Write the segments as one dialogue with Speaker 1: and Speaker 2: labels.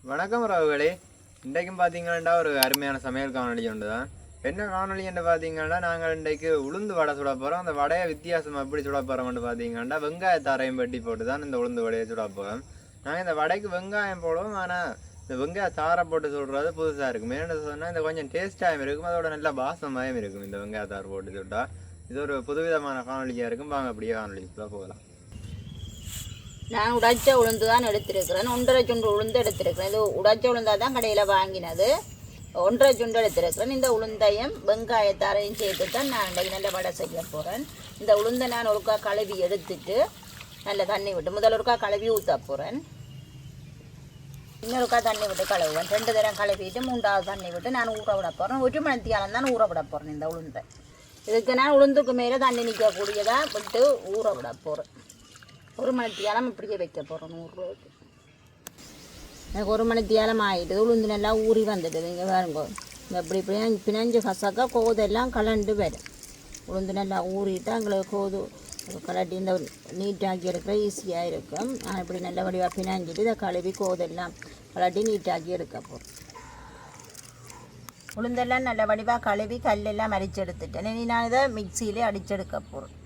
Speaker 1: வணக்கம் ராவுகளே. இன்றைக்கும் பார்த்தீங்கன்னா ஒரு அருமையான சமையல் காணொலி ஒன்று தான். என்ன காணொலி என்று பார்த்தீங்கன்னா நாங்கள் இன்றைக்கு உளுந்து வடை சுட போகிறோம். அந்த வடையை வித்தியாசமாக எப்படி சுட போகிறோம்னு பார்த்தீங்கன்னா வெங்காயத்தாரையும் வெட்டி போட்டு தான் இந்த உளுந்து வடையை சுட போகிறோம். நாங்கள் இந்த வடைக்கு வெங்காயம் போடுவோம், ஆனால் இந்த வெங்காய தாரை போட்டு சுடுறது புதுசாக இருக்கும். ஏன்னு சொன்னால் இந்த கொஞ்சம் டேஸ்ட்டாகவும் இருக்கும், அதோட நல்ல வாசமாகவும் இருக்கும். இந்த வெங்காயத்தார் போட்டு சுட்டா இது ஒரு புதுவிதமான காணொலியாக இருக்கும். வாங்க அப்படியே காணொலிக்குள்ளே போகலாம்.
Speaker 2: நான் உடைச்ச உளுந்து தான் எடுத்திருக்கிறேன். 1.5 சுண்டு உளுந்து எடுத்திருக்கிறேன். இது உடைச்ச உளுந்தா தான் கடையில் வாங்கினது. 1.5 சுண்டு எடுத்திருக்கிறேன். இந்த உளுந்தையும் வெங்காயத்தாரையும் சேர்த்து தான் நான் இன்றைக்கு நல்ல வடை செய்ய போகிறேன். இந்த உளுந்தை நான் ஒருக்கா கழுவி எடுத்துட்டு நல்ல தண்ணி விட்டு ஒருக்கா கழுவி ஊற்ற போகிறேன். இன்னொருக்கா தண்ணி விட்டு கழுவுவேன். 2 தரம் கழுவிட்டு 3வது தண்ணி விட்டு நான் ஊற விட போகிறேன். 1 மணித்தியாலம் தான் ஊற விட போகிறேன் இந்த உளுந்தை. இதுக்கு நான் உளுந்துக்கு மேலே தண்ணி நிற்கக்கூடியதாக விட்டு ஊற விட போகிறேன். 1 மணித்தியாலம் இப்படியே வைக்க போகிறோம் 100 ரூபாய்க்கு. எனக்கு 1 மணித்தியாலம் ஆகிட்டு உளுந்து நல்லா ஊறி வந்துடுது. இங்கே பாருங்க, இப்படி பிணைஞ்சு கசக்கா கோதெல்லாம் கலண்டு வரும். உளுந்து நல்லா ஊறிட்டு எங்களுக்கு கோது கலட்டி இந்த நீட்டாக்கி எடுக்கிற ஈஸியாக இருக்கும். நான் இப்படி நல்ல வடிவாக பிணைஞ்சிட்டு இதை கழுவி கோதெல்லாம் கலட்டி நீட்டாக்கி எடுக்க போகிறோம். உளுந்தெல்லாம் நல்ல வடிவாக கழுவி கல்லெல்லாம் அரிச்சு எடுத்துட்டேன். இனி நான் இதை மிக்சியிலே அடிச்செடுக்க போகிறேன்.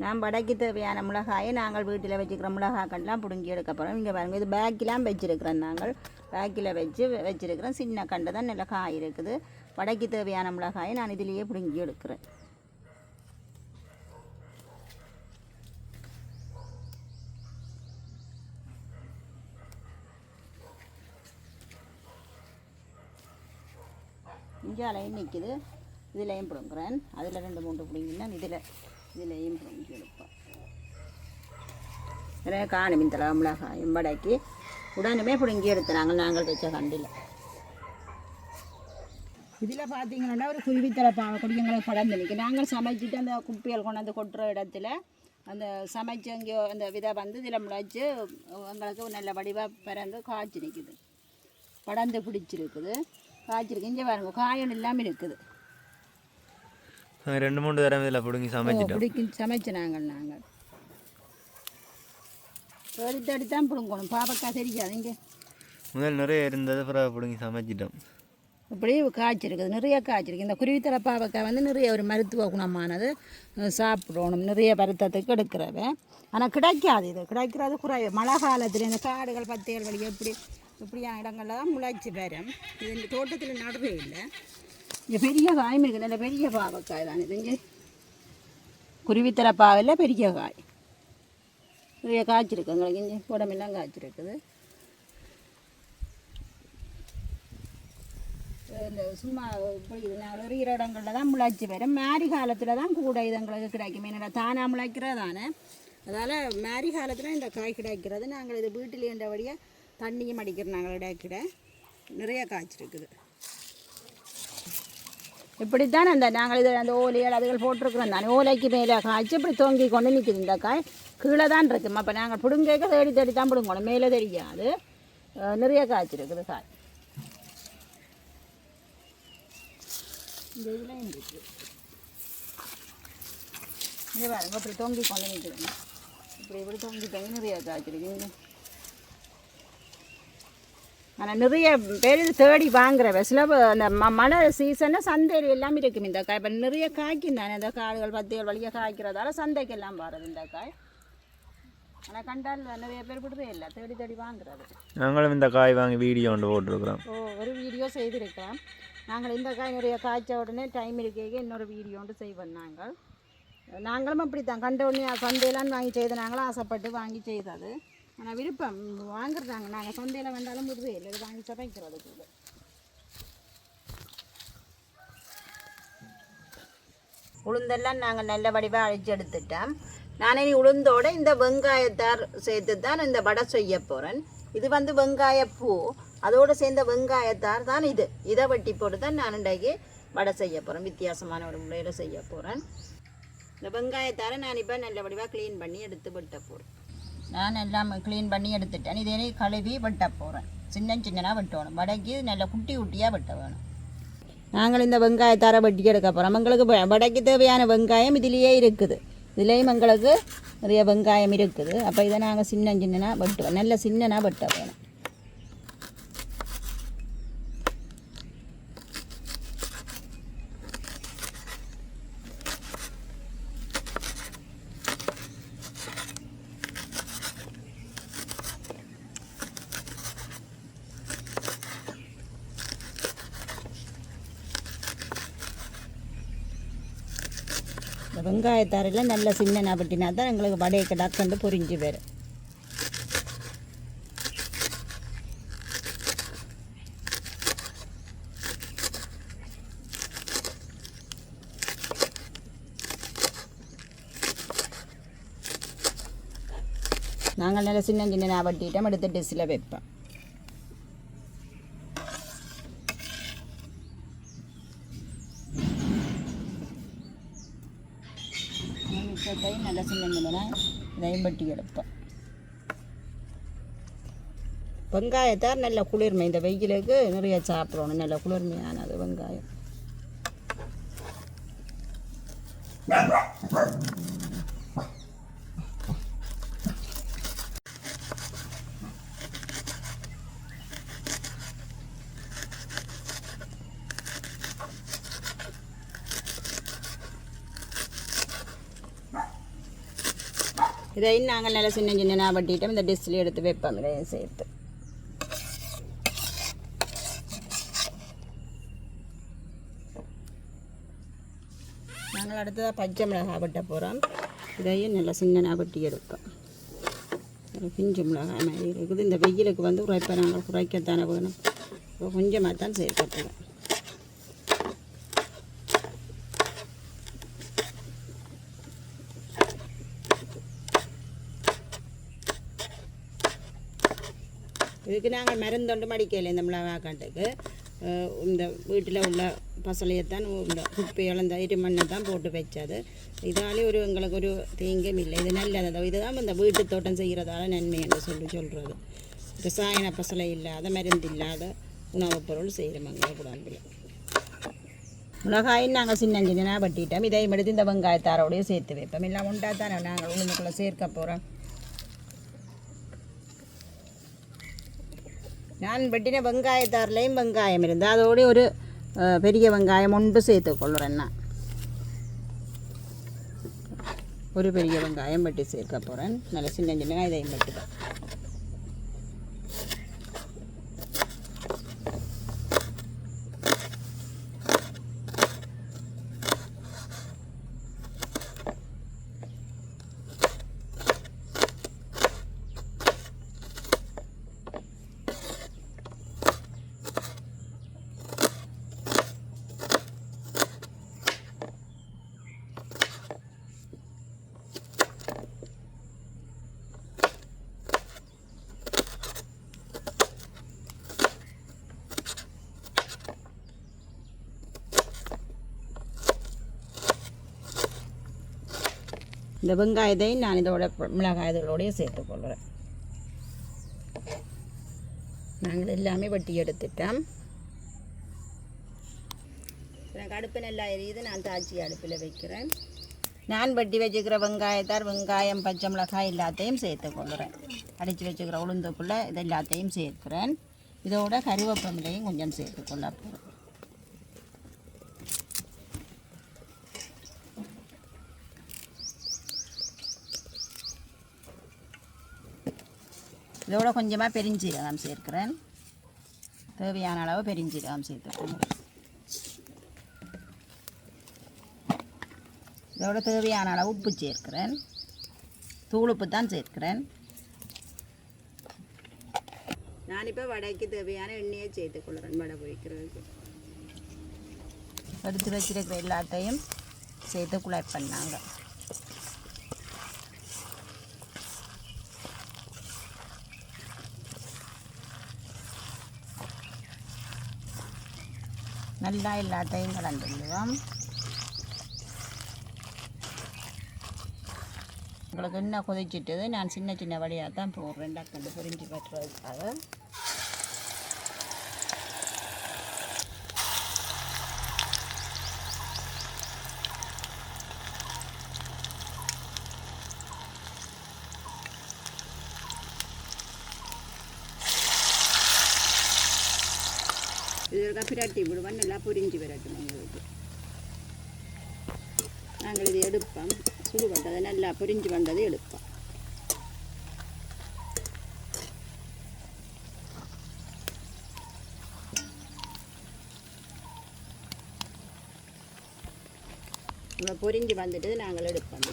Speaker 2: நான் வடைக்கு தேவையான மிளகாயை நாங்கள் வீட்டில் வச்சுக்கிற மிளகாக்கெல்லாம் பிடுங்கி எடுக்க போகிறோம். இங்கே பாருங்கள், இது பேக்கெலாம் வச்சுருக்கிறேன். நாங்கள் பேக்கில் வச்சுருக்கிறேன். சின்ன கண்டு தான் நல்ல காய் இருக்குது. வடைக்கு தேவையான மிளகாயை நான் இதிலேயே பிடுங்கி எடுக்கிறேன். இஞ்சாலையும் நிற்கிது, இதிலையும் பிடுங்குறேன். அதில் 2-3 பிடிங்கினா இதிலையும் பிடுங்கி எடுப்பேன். நிறைய காணும் இந்த மிளகாயும் வடைக்கு உடனுமே பிடுங்கி எடுத்துனாங்க நாங்கள் வச்ச கண்டில். இதில் பார்த்தீங்கன்னா ஒரு குருவித்தலை பாவக்கொடி எங்களுக்கு படர்ந்து நிற்கும். நாங்கள் சமைச்சிட்டு அந்த குப்பைகள் கொண்டாந்து கொட்டுற இடத்துல அந்த சமைச்சு அங்கேயோ அந்த விதை வந்து இதில் முளைச்சி எங்களுக்கு நல்ல வடிவாக பிறந்து காய்ச்சி நிற்குது. படர்ந்து பிடிச்சிருக்குது, காய்ச்சிருக்கு. இங்கே பாருங்க, காயம் இல்லாமல் இருக்குது.
Speaker 1: 2-3 தடவை இதில் பிடிங்கி
Speaker 2: சமைச்சு நாங்கள் எடுத்து தான் பிடுங்கணும். பாவக்காய் தெரியாது. இங்கே
Speaker 1: முதல் நிறைய இருந்தது, அப்புறம் பிடிங்கி சமைச்சிட்டோம்.
Speaker 2: இப்படி காய்ச்சிருக்குது, நிறைய காய்ச்சிருக்கு. இந்த குருவித்தலை பாவக்காய் வந்து நிறைய ஒரு மருத்துவ குணமானது, சாப்பிடணும். நிறைய வருத்தத்துக்கு எடுக்கிறவ. ஆனால் கிடைக்காது, இது கிடைக்கிறது குறைவு. மழை காலத்தில் இந்த காடுகள் 10 வழி இப்படியான இடங்களில் தான் முளைச்சி வரும். இது இந்த தோட்டத்தில் நடுவே இல்லை. இங்கே பெரிய காயும் இருக்குது, நல்ல பெரிய பாவக்காய் தான் இது. இங்கே குருவித்தலை பாவையில் பெரிய காய் நிறைய காய்ச்சிருக்கு. எங்களுக்கு இங்கே உடம்பெல்லாம் காய்ச்சிருக்குது. இந்த சும்மா இப்படி நாங்கள் இருக்கிற இடங்களில் தான் முளைச்சி வரும். மாரி காலத்தில் தான் கூட இது எங்களுக்கு கிடைக்கும். என்னடா தானாக முளைக்கிறது தானே, அதால் மாரி காலத்தில் இந்த காய் கிடைக்கிறது. நாங்கள் இது வீட்டில் என்றபடியாக தண்ணியும் அடிக்கிறோம். நாங்கள் இடைக்கிட நிறைய காய்ச்சிருக்குது. இப்படித்தான் நாங்கள் இது அந்த ஓலைகள் அதுகள் போட்டிருக்கிறோம் தானே, ஓலைக்கு மேலே காய்ச்சி இப்படி தொங்கி கொண்டு நிற்கிது. இந்த காய் கீழே தான் இருக்கும். அப்போ நாங்கள் பிடுங்க தேடி தான் பிடுங்கணும், மேலே தெரியாது. நிறைய காய்ச்சிருக்குது காய். இந்த இதெல்லாம் இருக்குது. இங்கே பாருங்க, இப்படி தொங்கி கொண்டு நிற்கிறோங்க. இப்படி தொங்கி நிறைய காய்ச்சிருக்கு. ஆனால் நிறைய பேர் இது தேடி வாங்குற சில அந்த மழை சீசனில் சந்தையில் எல்லாம் இருக்கும் இந்த காய். இப்போ நிறைய காய்க்கும் தானே, இந்த காடுகள் 10 வழியாக காய்க்கிறதால சந்தைக்கு எல்லாம் வர்றது இந்த காய். ஆனால் கண்டால் நிறைய பேர் விடுறே இல்லை, தேடி வாங்குறது.
Speaker 1: நாங்களும் இந்த காய் வாங்கி வீடியோ ஒன்று போட்டிருக்கிறோம்.
Speaker 2: ஒரு வீடியோ செய்திருக்கிறோம். நாங்கள் இந்த காய் நிறைய காய்ச்ச உடனே டைம் இருக்க இன்னொரு வீடியோ ஒன்று செய்வோம். நாங்களும் அப்படி தான் கண்ட உடனே சந்தையெல்லாம் வாங்கி செய்த நாங்களும் ஆசைப்பட்டு வாங்கி செய்தது. ஆனால் விருப்பம் வாங்குறதாங்க. நாங்கள் சந்தையில் வந்தாலும் விடுதே இல்லை, இது வாங்கி சமைக்கிறதுக்கு இல்லை. உளுந்தெல்லாம் நாங்கள் நல்ல வடிவாக அழிச்சு எடுத்துட்டோம். நானே உளுந்தோடு இந்த வெங்காயத்தார் சேர்த்து தான் இந்த வடை செய்ய போகிறேன். இது வந்து வெங்காயப்பூ, அதோடு சேர்ந்த வெங்காயத்தார் தான் இது. இதை வெட்டி போட்டு தான் நான் இன்றைக்கு வடை செய்ய போகிறேன். வித்தியாசமான ஒரு முறையில் செய்ய போகிறேன். இந்த வெங்காயத்தாரை நான் இப்போ நல்ல வடிவாக க்ளீன் பண்ணி எடுத்து வெட்ட போகிறேன். நான் எல்லாம் க்ளீன் பண்ணி எடுத்துட்டேன். இதே கழுவி வெட்ட போகிறேன். சின்னனாக வெட்டணும். வடைக்கு நல்ல குட்டியாக வெட்ட வேணும். நாங்கள் இந்த வெங்காயத்தாரை வெட்டி எடுக்க போகிறோம். எங்களுக்கு வடைக்கு தேவையான வெங்காயம் இதிலேயே இருக்குது. இதுலேயும் எங்களுக்கு நிறைய வெங்காயம் இருக்குது. அப்போ இதை நாங்கள் சின்னனாக வெட்டுவோம். நல்ல சின்னனாக வெட்ட வேணும். வெங்காயத்தாரெல்லாம் நல்ல சின்ன பட்டினா தான் எங்களுக்கு வடையை டக்குண்டு பொரிஞ்சு வரும். நாங்கள் நல்ல சின்ன சின்ன வட்டிட்டோம், எடுத்து டிஷ்ஷில் வைப்போம். மிச்சத்தையும் நல்ல சின்ன சின்ன இதையும் வட்டி எடுப்போம். வெங்காயத்தார் நல்ல குளிர்மை, இந்த வெயிலுக்கு நிறைய சாப்பிடணும், நல்ல குளிர்மையானது வெங்காயம். இதையும் நாங்கள் நல்லா சின்ன சின்ன வட்டிட்டோம், இந்த டிஷ்ஷில் எடுத்து வைப்போம். இதையும் சேர்த்து நாங்கள் அடுத்ததாக பச்சை மிளகாய் வெட்ட போகிறோம். இதையும் நல்லா சின்ன வட்டி எடுப்போம். பிஞ்சு மிளகாய் மாதிரி இருக்குது. இந்த வெயிலுக்கு வந்து உரைப்பை நாங்கள் குறைக்கத்தானே வேணும், இப்போ கொஞ்சமாக தான் சேர்க்க போகிறோம். இதுக்கு நாங்கள் மருந்தொண்டு மடிக்கலை. இந்த மிளகாக்காட்டுக்கு இந்த வீட்டில் உள்ள பசலையைத்தான், இந்த குப்பைகள் இந்த இருமண்ணை தான் போட்டு வச்சது. இதாலே எங்களுக்கு ஒரு தீங்கும் இல்லை. இது நல்லது. இதுதான் இந்த வீட்டு தோட்டம் செய்கிறதால நன்மை என்று சொல்கிறது. ரசாயன பசலை இல்லாத, மருந்து இல்லாத உணவுப் பொருள் செய்கிறோம் குழம்பில். மிளகாயும் நாங்கள் சின்ன சின்ன வட்டிட்டோம். இதையும் எடுத்து இந்த வெங்காயத்தாரோடையே சேர்த்து வைப்போம். எல்லாம் உண்டாத்தானே நாங்கள் உளுந்துக்குள்ளே சேர்க்க போகிறோம். நான் வெட்டின வெங்காயத்தாரிலையும் வெங்காயம் இருந்தால் அதோட ஒரு பெரிய வெங்காயம் ஒன்று சேர்த்துக்கொள்ளுறேன். நான் ஒரு பெரிய வெங்காயம் வெட்டி சேர்க்க போகிறேன். நல்ல சின்ன சின்ன இதையும் வெட்டுவேன். இந்த வெங்காயத்தையும் நான் இதோட மிளகாயத்தோடையே சேர்த்துக்கொள்கிறேன். நாங்கள் எல்லாமே வட்டி எடுத்துட்டோம். எனக்கு அடுப்பு நல்லா எரியுது. நான் தாச்சி அடுப்பில் வைக்கிறேன். நான் வட்டி வச்சுக்கிற வெங்காயத்தார், வெங்காயம், பச்சை மிளகாய் எல்லாத்தையும் சேர்த்துக்கொள்கிறேன். அடித்து வச்சுக்கிற உளுந்துக்குள்ளே இது எல்லாத்தையும் சேர்க்கிறேன். இதோட கருவேப்பிலையும் கொஞ்சம் சேர்த்துக்கொள்ள போகிறேன். இதோட கொஞ்சமாக பெருஞ்சீரகம் சேர்க்கிறேன். தேவையான அளவு பெருஞ்சீரகம் சேர்த்துக்கணும். இதோட தேவையான அளவு உப்பு சேர்க்கிறேன். தூள் உப்பு தான் சேர்க்கிறேன். நான் இப்போ வடைக்கு தேவையான எண்ணெயை சேர்த்துக்கொள்கிறேன். வடை பொரிக்கிறதுக்கு எடுத்து வச்சிருக்கிற எல்லாத்தையும் சேர்த்து குழாய் பண்ணாங்க. நல்லா எல்லாத்தையும் கலந்துடுவோம். உங்களுக்கு என்ன கொதிச்சிட்டது, நான் சின்ன சின்ன வழியாக தான் போடுறேன் டக்குண்டு பொரிஞ்சு கட்டுறதுக்காக. இதற்காக பிரட்டி விடுவோம். நல்லா பொரிஞ்சு விரட்டும். எங்களுக்கு நாங்கள் இது எடுப்போம். சுடு வந்ததை நல்லா பொரிஞ்சு வந்ததை எடுப்போம். நம்ம பொரிஞ்சு வந்துட்டு நாங்கள் எடுப்போம்.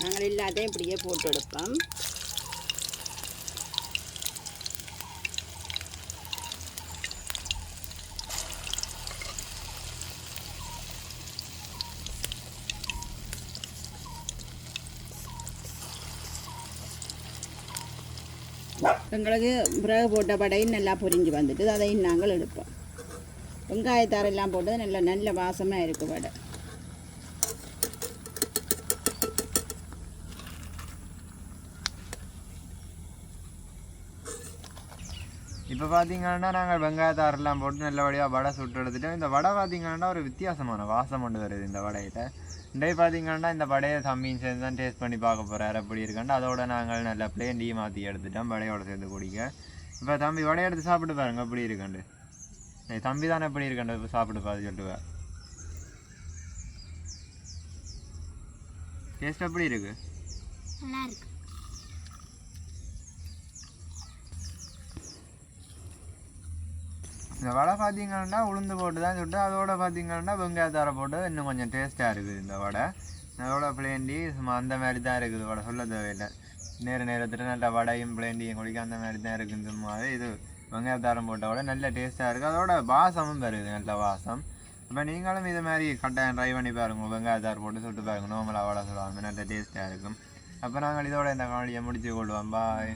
Speaker 2: நாங்கள் எல்லாத்தையும் இப்படியே போட்டு எடுப்போம். எங்களுக்கு பிறகு போட்ட படையும் நல்லா பொரிஞ்சு வந்துட்டு அதையும் நாங்கள் எடுப்போம். வெங்காயத்தாரெல்லாம் போட்டு நல்ல வாசமாக இருக்குது வடை.
Speaker 1: இப்போ பார்த்தீங்கன்னா நாங்கள் வெங்காயத்தாரெல்லாம் போட்டு நல்லபடியாக வடை சுட்டு எடுத்துட்டோம். இந்த வடை பார்த்தீங்கன்னா ஒரு வித்தியாசமான வாசம் கொண்டு வருது இந்த வடையில். இன்றைக்கு பார்த்தீங்கன்னா இந்த வடையை தம்பியும் சேர்ந்து தான் டேஸ்ட் பண்ணி பார்க்க போகிறாரு எப்படி இருக்குன்ட்டு. அதோட நாங்கள் நல்லா பிளேன் டீ மாற்றி எடுத்துட்டோம் வடையோட சேர்ந்து குடிக்க. இப்போ தம்பி வடையை எடுத்து சாப்பிட்டு பாருங்க எப்படி இருக்குண்டு. தம்பி தானே எப்படி இருக்குண்டு இப்போ சாப்பிட்டு பார்த்து சொல்லுவேன். டேஸ்ட் எப்படி இருக்கு?
Speaker 3: நல்லா இருக்கு.
Speaker 1: இந்த வடை பார்த்தீங்கன்னா உளுந்து போட்டு தான் சுட்டு அதோட பார்த்தீங்கன்னா வெங்காயத்தாரை போட்டு இன்னும் கொஞ்சம் டேஸ்ட்டாக இருக்குது இந்த வடை. அதோட பிளேண்டி சும்மா அந்த மாதிரி தான் இருக்குது வடை, சொல்ல தேவையில்லை. நேரத்தில் நல்ல வடையும் பிளேண்டியும் குடிக்க அந்த மாதிரி தான் இருக்குது. சும்மாவே இது வெங்காயத்தாரம் போட்ட வடை நல்ல டேஸ்ட்டாக இருக்குது. அதோட வாசமும் வருது, நல்ல வாசம். இப்போ நீங்களும் இது மாதிரி கட்டாயம் ட்ரை பண்ணி பாருங்க. வெங்காயத்தார் போட்டு சுட்டு பாருங்க, நார்மலாக வடை சொல்லுவாங்க, நல்ல டேஸ்ட்டாக இருக்கும். அப்போ நாங்கள் இதோட இந்த காணொலியை முடிச்சு கொள்வோம். பாய்.